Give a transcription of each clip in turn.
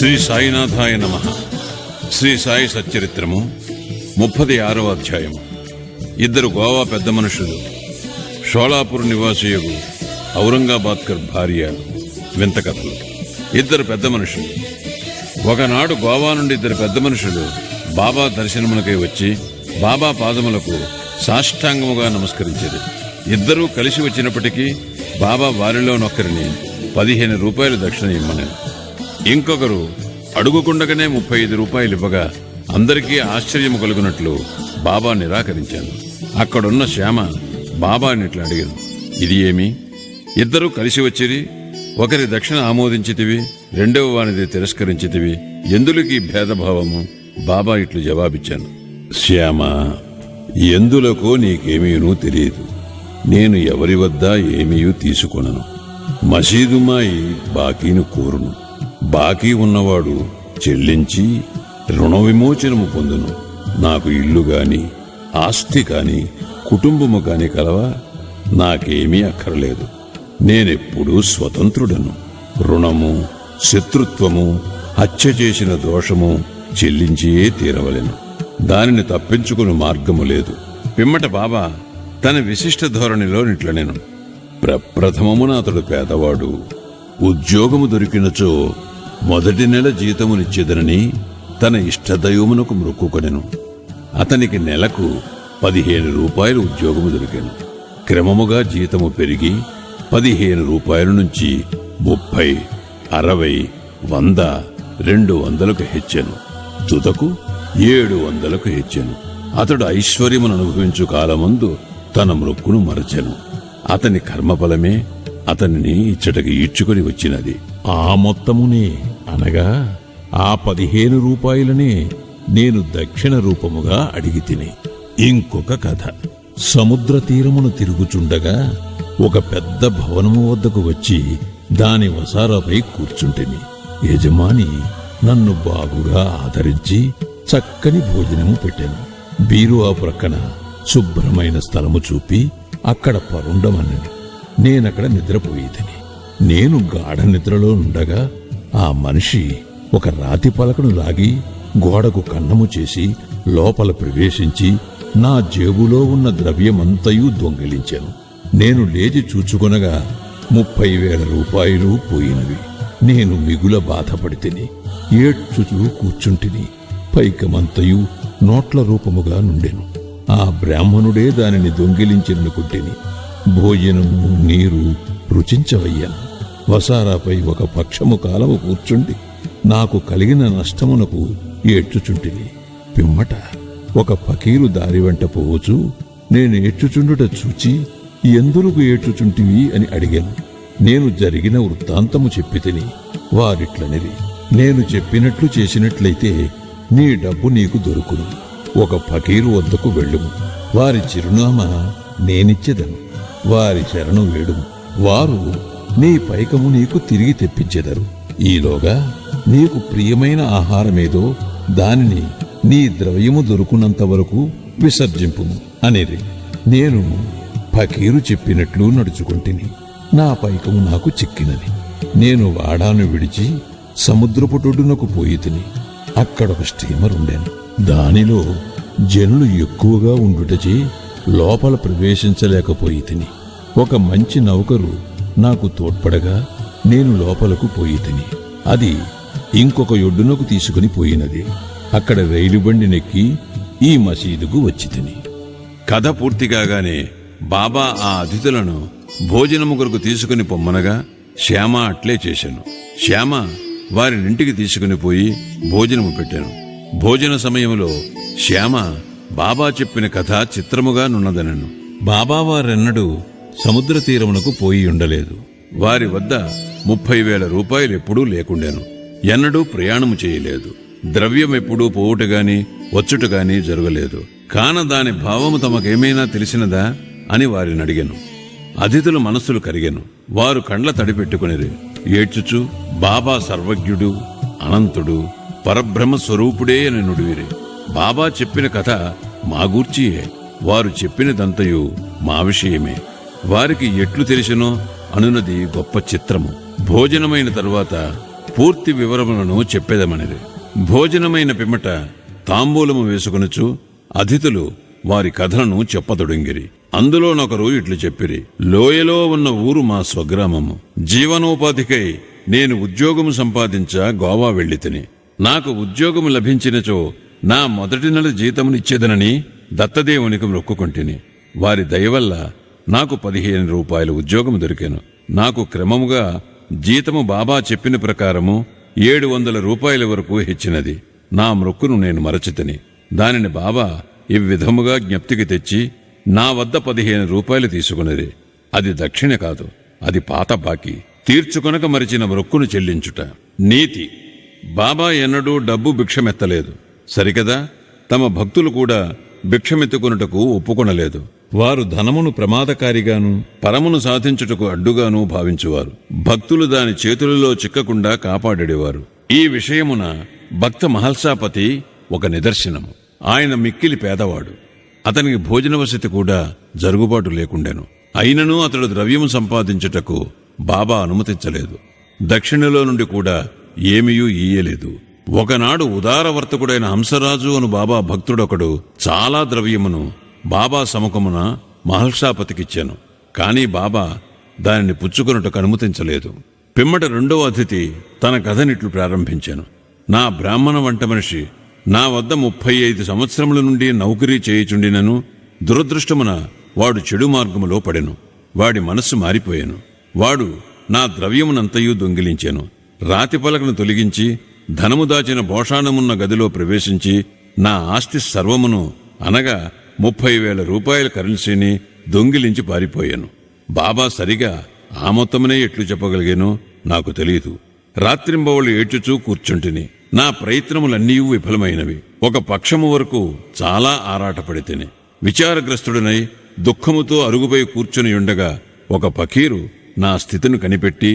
శ్రీ సాయినాథాయ నమః. శ్రీ సాయి సచ్చరిత్రము 36వ అధ్యాయము. ఇద్దరు గోవా పెద్ద మనుషులు, షోలాపూర్ నివాసియగు ఔరంగాబాద్కర్ భార్య వింత కథలు. ఇద్దరు పెద్ద మనుషులు. ఒకనాడు గోవా నుండి ఇద్దరు పెద్ద మనుషులు బాబా దర్శనమునకై వచ్చి బాబా పాదములకు సాష్టాంగముగా నమస్కరించారు. ఇద్దరూ కలిసి వచ్చినప్పటికీ బాబా వారిలో నొక్కరిని 15 రూపాయలు దక్షిణ ఇమ్మన్నారు. ఇంకొకరు అడుగుకుండగానే 35 రూపాయలు ఇవ్వగా అందరికీ ఆశ్చర్యము కలుగునట్లు బాబా నిరాకరించాను. అక్కడున్న శ్యామ బాబానిట్లా అడిగాను, ఇది ఏమి? ఇద్దరూ కలిసి వచ్చిరి, ఒకరి దక్షిణ ఆమోదించితివి, రెండవ వానిది తిరస్కరించితివి, ఎందులకి భేదభావము? బాబా ఇట్లు జవాబిచ్చాను, శ్యామ, ఎందులకో నీకేమీనూ తెలియదు. నేను ఎవరి వద్ద ఏమీయూ తీసుకొనను. మసీదుమాయి బాకీని కోరును. బాకీ ఉన్నవాడు చెల్లించి రుణ విమోచనము పొందును. నాకు ఇల్లు గాని ఆస్తి కాని కుటుంబము కాని కలవా? నాకేమీ అక్కర్లేదు. నేనెప్పుడూ స్వతంత్రుడను. రుణము, శత్రుత్వము, హత్య చేసిన దోషము చెల్లించియే తీరవలెను. దానిని తప్పించుకుని మార్గము లేదు. పిమ్మట బాబా తన విశిష్ట ధోరణిలో నిట్లనెను, ప్రప్రథమమున అతడు పేదవాడు. ఉద్యోగము దొరికినచో మొదటి నెల జీతమునిచ్చేదనని తన ఇష్టదైవమునకు మ్రొక్కుకొనెను. అతనికి నెలకు 15 రూపాయలు ఉద్యోగము దొరికెను. క్రమముగా జీతము పెరిగి 15 రూపాయల నుంచి 30, 60, 100, 200కు హెచ్చెను. తుదకు 700కు హెచ్చెను. అతడు ఐశ్వర్యమును అనుభవించు కాలమందు తన మ్రొక్కును మరచెను. అతని కర్మఫలమే అతనిని ఇచ్చటకి ఈడ్చుకొని వచ్చినది. ఆ మొత్తమునే అనగా ఆ 15 రూపాయలనే నేను దక్షిణ రూపముగా అడిగి తిని. ఇంకొక కథ. సముద్ర తీరమును తిరుగుచుండగా ఒక పెద్ద భవనము వద్దకు వచ్చి దాని వసారాపై కూర్చుంటిని. యజమాని నన్ను బాగుగా ఆదరించి చక్కని భోజనము పెట్టెను. బీరువా ప్రక్కన శుభ్రమైన స్థలము చూపి అక్కడ పరుండమన్నది. నేనక్కడ నిద్రపోయితిని. నేను గాఢ నిద్రలో ఉండగా ఆ మనిషి ఒక రాతి పలకను లాగి గోడకు కన్నము చేసి లోపల ప్రవేశించి నా జేబులో ఉన్న ద్రవ్యమంతయూ దొంగిలించాను. నేను లేచి చూచుకొనగా 30,000 రూపాయలు పోయినవి. నేను మిగుల బాధపడితిని. ఏడ్చుచూ కూర్చుంటిని. పైకమంతయు నోట్ల రూపముగా నుండెను. ఆ బ్రాహ్మణుడే దానిని దొంగిలించిననుకుంటిని. భోజనము, నీరు రుచించవయ్యాను. వసారాపై ఒక పక్షము కాలము కూర్చుండి నాకు కలిగిన నష్టమునకు ఏడ్చుచుంటిని. పిమ్మట ఒక ఫకీరు దారి వెంట పోవచ్చు నేను ఏడ్చుచుండుట చూచి, ఎందులకు ఏడ్చుచుంటివి అని అడిగాను. నేను జరిగిన వృత్తాంతము చెప్పితిని. వారిట్లనిది, నేను చెప్పినట్లు చేసినట్లయితే నీ డబ్బు నీకు దొరుకును. ఒక ఫకీరు వద్దకు వెళ్ళుము. వారి చిరునామా నేనిచ్చెదను. వారి శరణు వేడుము. వారు నీ పైకము నీకు తిరిగి తెప్పించెదరు. ఈలోగా నీకు ప్రియమైన ఆహారమేదో దానిని నీ ద్రవ్యము దొరుకునంత వరకు విసర్జింపుము అనేది. నేను ఫకీరు చెప్పినట్లు నడుచుకుంటుని. నా పైకము నాకు చిక్కినది. నేను వాడాను విడిచి సముద్రపుటొడ్డునకు పోయి తిని. అక్కడొక స్టీమర్ ఉండెను. దానిలో జనులు ఎక్కువగా ఉండుటచే లోపల ప్రవేశించలేకపోయి తిని. ఒక మంచి నౌకరు నాకు తోడ్పడగా నేను లోపలకు పోయి తిని. అది ఇంకొక ఒడ్డునకు తీసుకుని పోయినది. అక్కడ రైలు బండి నెక్కి ఈ మసీదుకు వచ్చి తిని. కథ పూర్తి కాగానే బాబా ఆ అతిథులను భోజనము కొరకు తీసుకుని పొమ్మనగా శ్యామ అట్లే చేశాను. శ్యామ వారినింటికి తీసుకుని పోయి భోజనము పెట్టాను. భోజన సమయంలో శ్యామ బాబా చెప్పిన కథ చిత్రముగా నున్నదనను. బాబా వారెన్నడూ సముద్ర తీరమునకు పోయి ఉండలేదు. వారి వద్ద 30,000 రూపాయలు ఎప్పుడూ లేకుండాను. ఎన్నడూ ప్రయాణము చేయలేదు. ద్రవ్యమెప్పుడూ పోవుటగాని వచ్చుటగాని జరగలేదు. కాన దాని భావము తమకేమైనా తెలిసినదా అని వారిని అడిగాను. అతిథుల మనస్సులు కరిగెను. వారు కండ్ల తడిపెట్టుకునిరి. ఏడ్చుచు బాబా సర్వజ్ఞుడు, అనంతుడు, పరబ్రహ్మ స్వరూపుడే అని నుడివిరి. బాబా చెప్పిన కథ మా గూర్చియే. వారు చెప్పినదంతయు మా విషయమే. వారికి ఎట్లు తెలిసినో అనున్నది గొప్ప చిత్రము. భోజనమైన తరువాత పూర్తి వివరములను చెప్పేదమనిది. భోజనమైన పిమ్మట తాంబూలము వేసుకొనుచు అతిథులు వారి కథలను చెప్పతొడంగిరి. అందులోనొకరు ఇట్లు చెప్పిరి: లోయలో ఉన్న ఊరు మా స్వగ్రామము. జీవనోపాధికై నేను ఉద్యోగము సంపాదించ గోవా వెళ్ళితిని. నాకు ఉద్యోగము లభించినచో నా మొదటి నెల జీతమునిచ్చేదనని దత్తదేవునికి మొక్కుకొంటిని. వారి దయవల్ల నాకు 15 రూపాయల ఉద్యోగము దొరికాను. నాకు క్రమముగా జీతము బాబా చెప్పిన ప్రకారము 700 రూపాయల వరకు హెచ్చినది. నా మొక్కును నేను మరచితిని. దానిని బాబా ఈ విధముగా జ్ఞప్తికి తెచ్చి నా వద్ద 15 రూపాయలు తీసుకున్నది. అది దక్షిణ కాదు, అది పాత బాకీ. తీర్చుకొనక మరిచిన మొక్కును చెల్లించుట నీతి. బాబా ఎన్నడూ డబ్బు భిక్షమెత్తలేదు. సరికదా, తమ భక్తులు కూడా భిక్షమెత్తుకొనుటకు ఒప్పుకొనలేదు. వారు ధనమును ప్రమాదకారిగాను పరమును సాధించుటకు అడ్డుగాను భావించువారు. భక్తులు దాని చేతులలో చిక్కకుండా కాపాడేవారు. ఈ విషయమున భక్త మహల్సాపతి ఒక నిదర్శనము. ఆయన మిక్కిలి పేదవాడు. అతనికి భోజన వసతి కూడా జరుగుబాటు లేకుండెను. అయినను అతడు ద్రవ్యము సంపాదించుటకు బాబా అనుమతించలేదు. దక్షిణలో నుండి కూడా ఏమీయూ ఇయ్యలేదు. ఒకనాడు ఉదారవర్తకుడైన హంసరాజు అను బాబా భక్తుడొకడు చాలా ద్రవ్యమును బాబా సముఖమున మహల్సాపతికిచ్చాను. కాని బాబా దానిని పుచ్చుకొనుటకు అనుమతించలేదు. పిమ్మట రెండవ అతిథి తన కథనిట్లు ప్రారంభించాను. నా బ్రాహ్మణ వంట మనిషి నా వద్ద 35 సంవత్సరముల నుండి నౌకరీ చేయుచుండినను దురదృష్టమున వాడు చెడు మార్గములో పడెను. వాడి మనస్సు మారిపోయాను. వాడు నా ద్రవ్యమునంతయూ దొంగిలించాను. రాతి పలకను తొలగించి ధనము దాచిన భోషాణమున్న గదిలో ప్రవేశించి నా ఆస్తి సర్వమును అనగా 30,000 రూపాయల కరెన్సీని దొంగిలించి పారిపోయాను. బాబా సరిగా ఆ మొత్తమనే ఎట్లు చెప్పగలిగానో నాకు తెలియదు. రాత్రింబవళ్ళు ఏడ్చుచూ కూర్చుంటిని. నా ప్రయత్నములన్నీ విఫలమైనవి. ఒక పక్షము వరకు చాలా ఆరాటపడితేనే విచారగ్రస్తుడనై దుఃఖముతో అరుగుపై కూర్చుని ఉండగా ఒక ఫకీరు నా స్థితిని కనిపెట్టి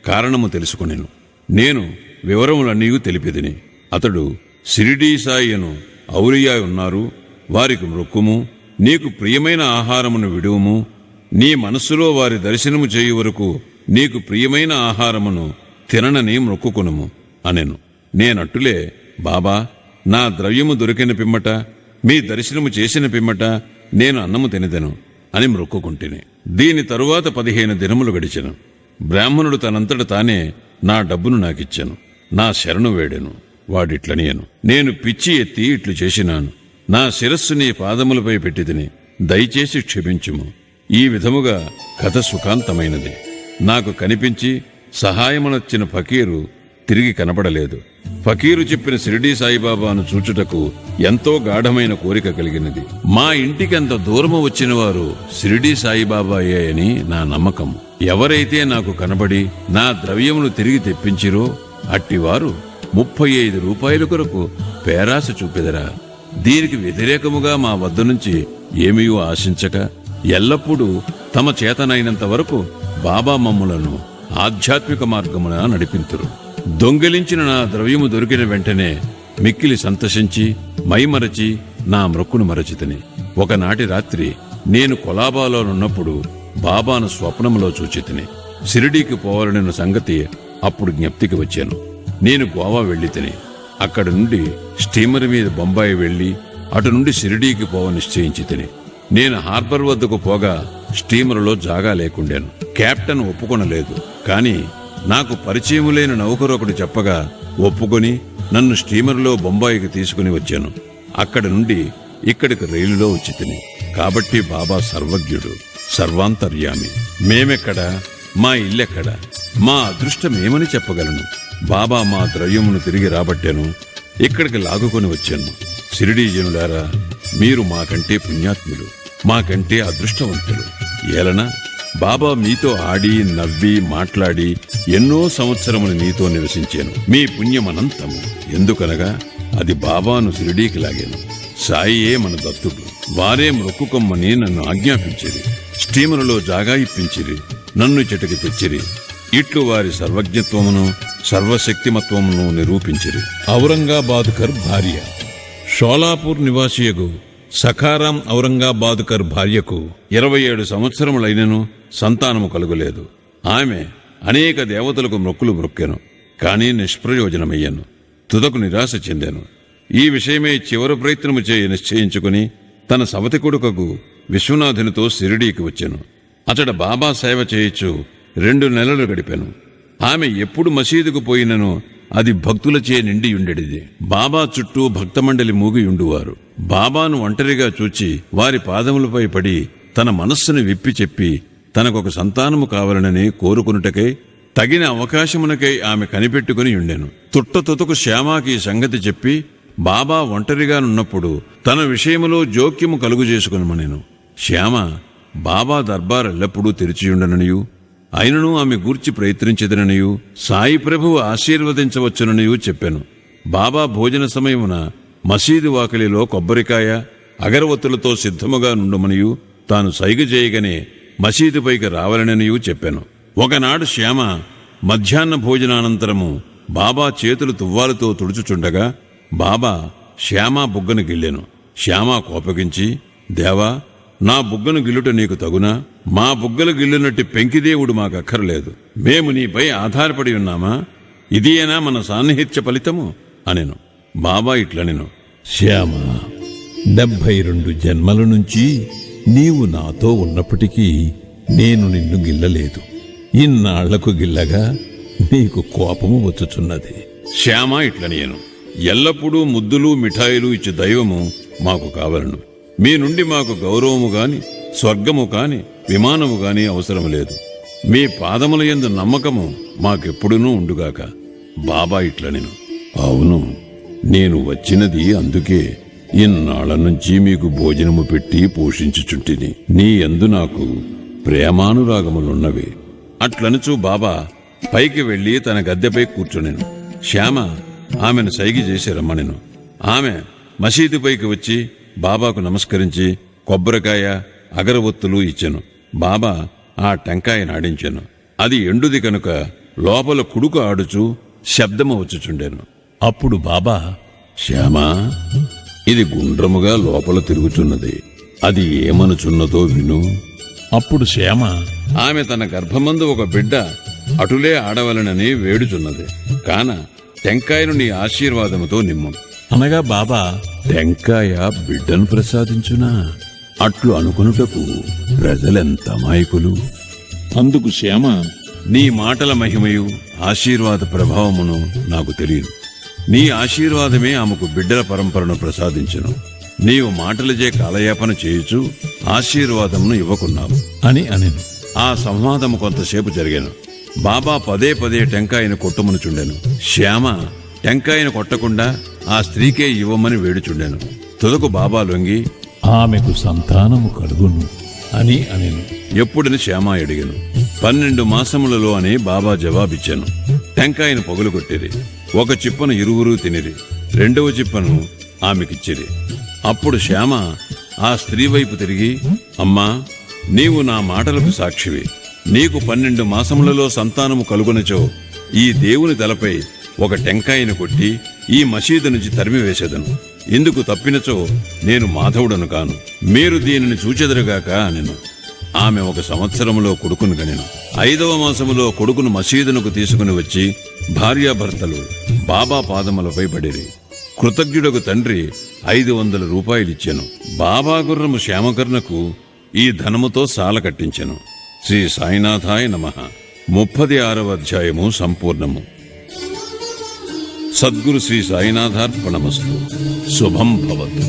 కారణము తెలుసుకొనెను. నేను వివరములన్నీ తెలిపిదిని. అతడు షిరిడీ సాయి అను ఔలియా ఉన్నారు, వారికి మొక్కుము, నీకు ప్రియమైన ఆహారమును విడువుము, నీ మనస్సులో వారి దర్శనము చేయు వరకు నీకు ప్రియమైన ఆహారమును తిననని మొక్కుకొనుము అనెను. నేనట్టులే, బాబా, నా ద్రవ్యము దొరికిన పిమ్మట మీ దర్శనము చేసిన పిమ్మట నేను అన్నము తినదెను అని మొక్కుకుంటిని. దీని తరువాత 15 దినములు గడిచెను. బ్రాహ్మణుడు తనంతట తానే నా డబ్బును నాకిచ్చాను. నా శరణు వేడెను. వాడిట్లనియను, నేను పిచ్చి ఎత్తి ఇట్లు చేసినాను. నా శిరస్సు నీ పాదములపై పెట్టితిని, దయచేసి క్షమించుము. ఈ విధముగా కథ సుఖాంతమైనది. నాకు కనిపించి సహాయమునొచ్చిన ఫకీరు తిరిగి కనపడలేదు. ఫకీరు చెప్పిన షిరిడీ సాయిబాబాను చూచుటకు ఎంతో గాఢమైన కోరిక కలిగినది. మా ఇంటికంత దూరము వచ్చిన వారు షిరిడీ సాయిబాబాయే అని నా నమ్మకం. ఎవరైతే నాకు కనబడి నా ద్రవ్యమును తిరిగి తెప్పించిరో అట్టివారు 35 రూపాయల కొరకు పేరాశ చూపెదరా. దీనికి వ్యతిరేకముగా మా వద్ద నుంచి ఏమీ ఆశించక ఎల్లప్పుడూ తమ చేతనైనంత వరకు బాబా మమ్ములను ఆధ్యాత్మిక మార్గమున నడిపింతురు. దొంగిలించిన నా ద్రవ్యము దొరికిన వెంటనే మిక్కిలి సంతసించి మైమరచి నా మొక్కును మరచితిని. ఒకనాటి రాత్రి నేను కొలాబాలోనున్నప్పుడు బాబాను స్వప్నములో చూచితిని. షిరిడీకి పోవాలన్న సంగతి అప్పుడు జ్ఞప్తికి వచ్చాను. నేను గోవా వెళ్ళితిని. అక్కడి నుండి స్టీమర్ మీద బొంబాయి వెళ్లి అటు నుండి షిరిడీకి పోవ నిశ్చయించితిని. నేను హార్బర్ వద్దకు పోగా స్టీమరులో జాగా లేకుండాను. కెప్టెన్ ఒప్పుకొనలేదు. కాని నాకు పరిచయము లేని నౌకరొకడు చెప్పగా ఒప్పుకొని నన్ను స్టీమర్లో బొంబాయికి తీసుకుని వచ్చాను. అక్కడి నుండి ఇక్కడికి రైలులో వచ్చితిని. కాబట్టి బాబా సర్వజ్ఞుడు, సర్వాంతర్యామి. మేమెక్కడా, మా ఇల్లెక్కడా, మా అదృష్టమేమని చెప్పగలను? బాబా మా ద్రవ్యమును తిరిగి రాబట్టాను, ఇక్కడికి లాగుకొని వచ్చాను. షిరిడీ జనులారా, మీరు మాకంటే పుణ్యాత్ములు, మాకంటే అదృష్టవంతులు. ఏలనా బాబా మీతో ఆడి నవ్వి మాట్లాడి ఎన్నో సంవత్సరములు నీతో నివసించాను. మీ పుణ్యమనంతము. ఎందుకనగా అది బాబాను షిరిడీకి లాగాను. సాయియే మన దత్తుడు. వారే మొక్కుకొమ్మని నన్ను ఆజ్ఞాపించిరి. స్టీమరులో జాగా ఇప్పించిరి. నన్ను చెట్టుకి తెచ్చిరి. ఇట్లు వారి సర్వజ్ఞత్వమును సర్వశక్తిమత్వమును నిరూపించిరి. ఔరంగాబాద్కర్ భార్య. షోలాపూర్ నివాసియగు సఖారాం ఔరంగాబాద్కర్ భార్యకు 27 సంవత్సరములైనను సంతానము కలుగలేదు. ఆమె అనేక దేవతలకు మొక్కులు మొక్కెను. కానీ నిష్ప్రయోజనమయ్యాను. తుదకు నిరాశ చెందాను. ఈ విషయమే చివరి ప్రయత్నము చేయ నిశ్చయించుకుని తన సవతి కొడుకకు విశ్వనాథునితో షిరిడీకి వచ్చాను. అతడ బాబా సేవ చేయొచ్చు 2 నెలలు గడిపాను. ఆమె ఎప్పుడు మసీదుకు పోయినను అది భక్తులచే నిండియుండెడిది. బాబా చుట్టూ భక్తమండలి మూగియుండువారు. బాబాను ఒంటరిగా చూచి వారి పాదములపై పడి తన మనస్సును విప్పి చెప్పి తనకొక సంతానము కావాలనని కోరుకునుటకై తగిన అవకాశమునకై ఆమె కనిపెట్టుకుని ఉండెను. తుట్టతుతకు శ్యామాకి ఈ సంగతి చెప్పి బాబా ఒంటరిగానున్నప్పుడు తన విషయములో జోక్యము కలుగు చేసుకునమనెను. శ్యామ బాబా దర్బార్ ఎల్లప్పుడూ తెరిచియుండననియు అయినను ఆమె గూర్చి ప్రయత్నించదననియు సాయి ప్రభువు ఆశీర్వదించవచ్చుననియు చెప్పాను. బాబా భోజన సమయమున మసీదు వాకిలిలో కొబ్బరికాయ అగరవత్తులతో సిద్ధముగా నుండమనియు తాను సైగ చేయగానే మసీదుపైకి రావాలననియు చెప్పాను. ఒకనాడు శ్యామ మధ్యాహ్న భోజనానంతరము బాబా చేతులు తువ్వాలతో తుడుచుచుండగా బాబా శ్యామ బుగ్గను గిల్లెను. శ్యామ కోపగించి, దేవా, నా బుగ్గను గిల్లుట నీకు తగునా? మా బుగ్గలు గిల్లునట్టి పెంకిదేవుడు మాకక్కర్లేదు. మేము నీపై ఆధారపడి ఉన్నామా? ఇదియేనా మన సాన్నిహిత్య ఫలితము అనెను. బాబా ఇట్లనెను, శ్యామ, 72 జన్మల నుంచి నీవు నాతో ఉన్నప్పటికీ నేను నిన్ను గిల్లలేదు. ఇన్నాళ్లకు గిల్లగా నీకు కోపము వచ్చుచున్నది. శ్యామ ఇట్లనియను, ఎల్లప్పుడూ ముద్దులు మిఠాయిలు ఇచ్చి దైవము మాకు కావలను. మీ నుండి మాకు గౌరవము గాని స్వర్గము కాని విమానము గాని అవసరం లేదు. మీ పాదముల యందు నమ్మకము మాకెప్పుడునూ ఉండుగాక. బాబా ఇట్లనెను, అవును, నేను వచ్చినది అందుకే. ఇన్నాళ్ల నుంచి మీకు భోజనము పెట్టి పోషించుచుంటిని. నీ యందు నాకు ప్రేమానురాగములున్నవి. అట్లనుచూ బాబా పైకి వెళ్లి తన గద్దెపై కూర్చునెను. శ్యామ ఆమెను సైగి చేసి రమ్మనెను. ఆమె మసీదుపైకి వచ్చి బాబాకు నమస్కరించి కొబ్బరికాయ అగరవత్తులు ఇచ్చెను. బాబా ఆ టెంకాయ నాడించెను. అది ఎండుది కనుక లోపల కుడుకు ఆడుచు శబ్దము వచ్చుచుండెను. అప్పుడు బాబా, శ్యామా, ఇది గుండ్రముగా లోపల తిరుగుచున్నది. అది ఏమనుచున్నదో విను. అప్పుడు శ్యామ, ఆమె తన గర్భమందు ఒక బిడ్డ అటులే ఆడవలనని వేడుచున్నది. కాన టెంకాయను నీ ఆశీర్వాదముతో నిమ్ము అనగా బాబా, టెంకాయ బిడ్డను ప్రసాదించునా? అట్లు అనుకునుటకు ప్రజలెంత అమాయకులు. అందుకు శ్యామ, నీ మాటల మహిమయు ఆశీర్వాద ప్రభావమును నాకు తెలియదు. నీ ఆశీర్వాదమే ఆమెకు బిడ్డల పరంపరను ప్రసాదించును. నీవు మాటలచే కాలయాపన చేయుచు ఆశీర్వాదమును ఇవ్వకున్నావు అని అనెను. ఆ సంవాదము కొంతసేపు జరిగాను. బాబా పదే పదే టెంకాయను కొట్టుమనుచుండెను. శ్యామ టెంకాయను కొట్టకుండా ఆ స్త్రీకే ఇవ్వమని వేడుచుండెను. తుదకు బాబా లొంగి, ఆమెకు సంతానము కలుగును అని అనెను. ఎప్పుడని శ్యామ అడిగాను. 12 మాసములలో అని బాబా జవాబిచ్చాను. టెంకాయను పగులుకొట్టిరి. ఒక చిప్పను ఇరువురు తినిరి. 2వ చిప్పను ఆమెకిచ్చిరి. అప్పుడు శ్యామ ఆ స్త్రీ వైపు తిరిగి, అమ్మా, నీవు నా మాటలకు సాక్షివి. నీకు 12 మాసములలో సంతానము కలుగునచో ఈ దేవుని తలపై ఒక టెంకాయను కొట్టి ఈ మసీదు నుంచి తరిమివేసేదను. ఇందుకు తప్పినచో నేను మాధవుడను కాను. మీరు దీనిని చూచెదరుగాక అనెను. ఆమె 1 సంవత్సరములో కొడుకును కనెను. 5వ మాసములో కొడుకును మసీదునకు తీసుకుని వచ్చి భార్యాభర్తలు బాబా పాదములపై పడిరి. కృతజ్ఞుడకు తండ్రి 500 రూపాయలిచ్చెను. బాబా గుర్రము శ్యామకర్ణకు ఈ ధనముతో సాల కట్టించెను. శ్రీ సాయినాథాయ నమః. 36వ అధ్యాయము సంపూర్ణము. సద్గురు శ్రీ సాయినాథార్పణమస్తు. శుభం భవతు.